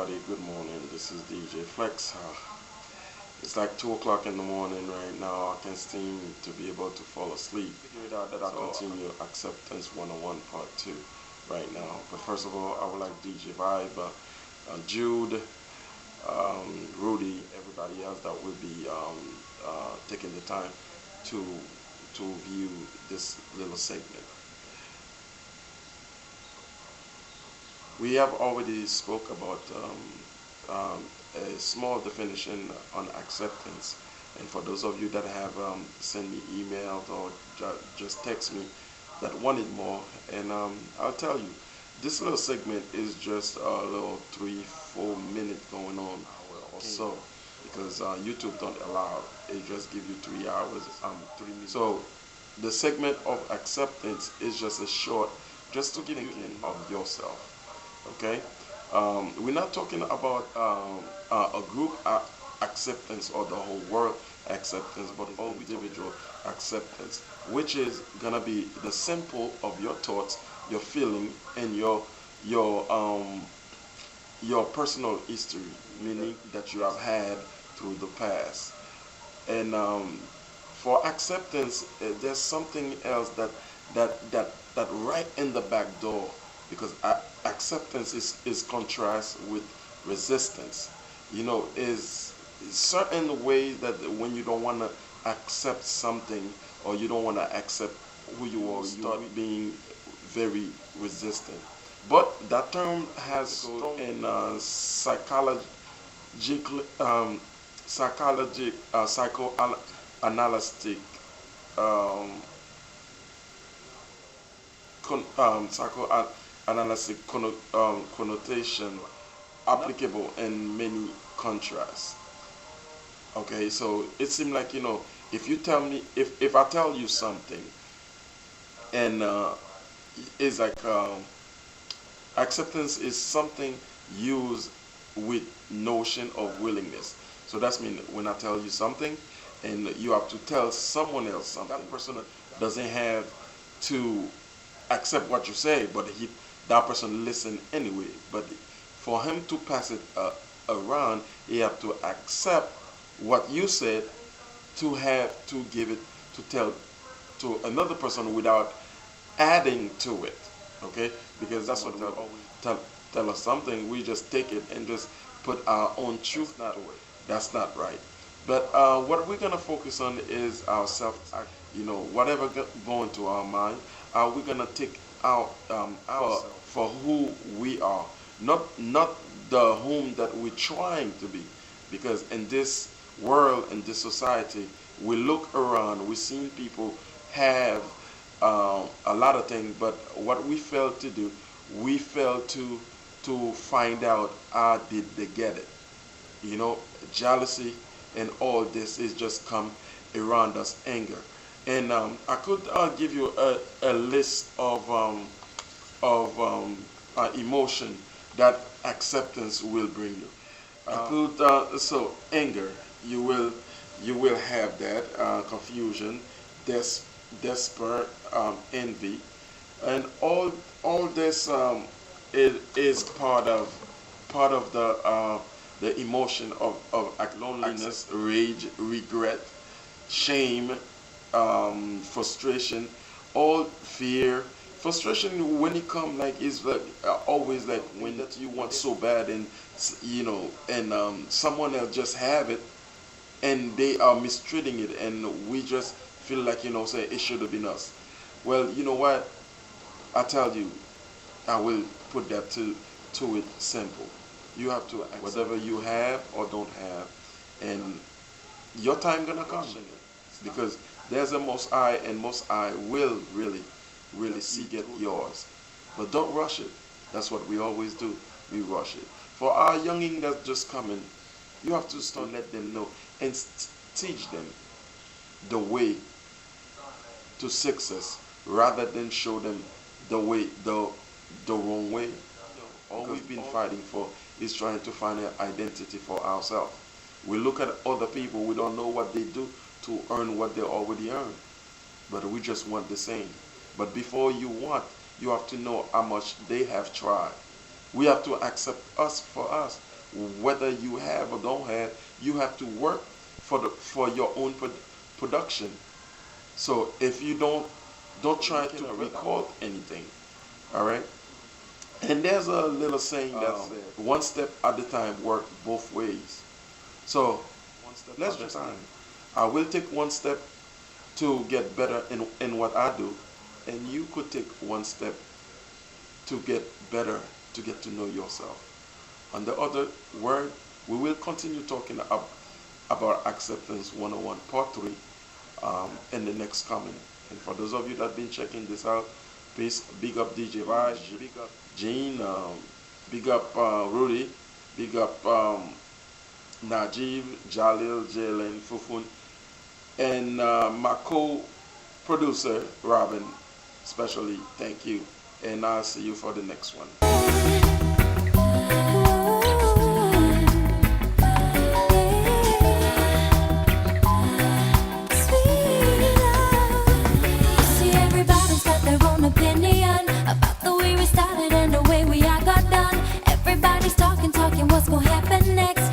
everybody. Good morning. This is DJ Flex. It's like 2 o'clock in the morning right now. I can't seem to be able to fall asleep. Figured out that I'll continue Acceptance 101 Part 2 right now. But first of all, I would like DJ Vibe, Jude, Rudy, everybody else that will be taking the time to view this little segment. We have already spoke about a small definition on acceptance, and for those of you that have sent me emails or just text me that wanted more, and I'll tell you, this little segment is just a little 3-4 minutes going on or so, because YouTube don't allow it. It just give you 3 hours, 3 minutes. So the segment of acceptance is just a short, just to give you of yourself. Okay, we're not talking about a group acceptance or the whole world acceptance, but all individual acceptance, which is gonna be the simple of your thoughts, your feeling, and your personal history, meaning that you have had through the past. And for acceptance, there's something else that right in the back door, because acceptance is contrast with resistance. You know, is certain ways that when you don't want to accept something or you don't want to accept who you are, you start being very resistant. But that term has in psychoanalytic psychoanalytic connotation applicable in many contrasts. Okay, so it seems like, if you tell me, if I tell you something, and it's like acceptance is something used with notion of willingness. So that's mean when I tell you something, and you have to tell someone else something. That person doesn't have to accept what you say, but that person listen anyway. But for him to pass it around, he have to accept what you said, to have to give it, to tell to another person without adding to it. Okay, because that's what we always tell us something, we just take it and just put our own truth to it. That's not right. But what we're gonna focus on is ourself. Whatever going to our mind, we're gonna take out for who we are, not the whom that we're trying to be. Because in this world, in this society, we look around, we see people have a lot of things, but what we fail to do, we fail to find out how did they get it. Jealousy and all this is just come around us, anger. And I could give you a list of emotion that acceptance will bring you. I could so anger, you will have that, confusion, desperate, envy, and all this is part of the emotion of loneliness, rage, regret, shame, frustration, all fear. Frustration, when it come, like, is like always like when that you want so bad, and someone else just have it and they are mistreating it, and we just feel like, say it should have been us. Well, you know what, I tell you, I will put that to it simple. You have to accept whatever you have or don't have, and your time gonna come, because there's a Most High, and Most High will really see get yours. But don't rush it. That's what we always do. We rush it. For our younging that's just coming, you have to start let them know and teach them the way to success, rather than show them the way, the wrong way. All we've been fighting for is trying to find an identity for ourselves. We look at other people, we don't know what they do to earn what they already earn, but we just want the same. But before you have to know how much they have tried. We have to accept us for us. whether you have or don't have, you have to work for your own production. So if you don't try to record anything, all right. And there's a little saying that one step at a time work both ways. So let's just time. I will take one step to get better in what I do, and you could take one step to get better, to get to know yourself. On the other word, we will continue talking about Acceptance 101 Part 3 in the next comment. And for those of you that have been checking this out, please big up DJ Vaj, big up Gene, big up Rudy, big up Najib, Jalil, Jalen, Fufun, and my co-producer Robin, especially thank you. And I'll see you for the next one. Opinion about the way we started and the way we got done. Everybody's talking, what's gonna happen next?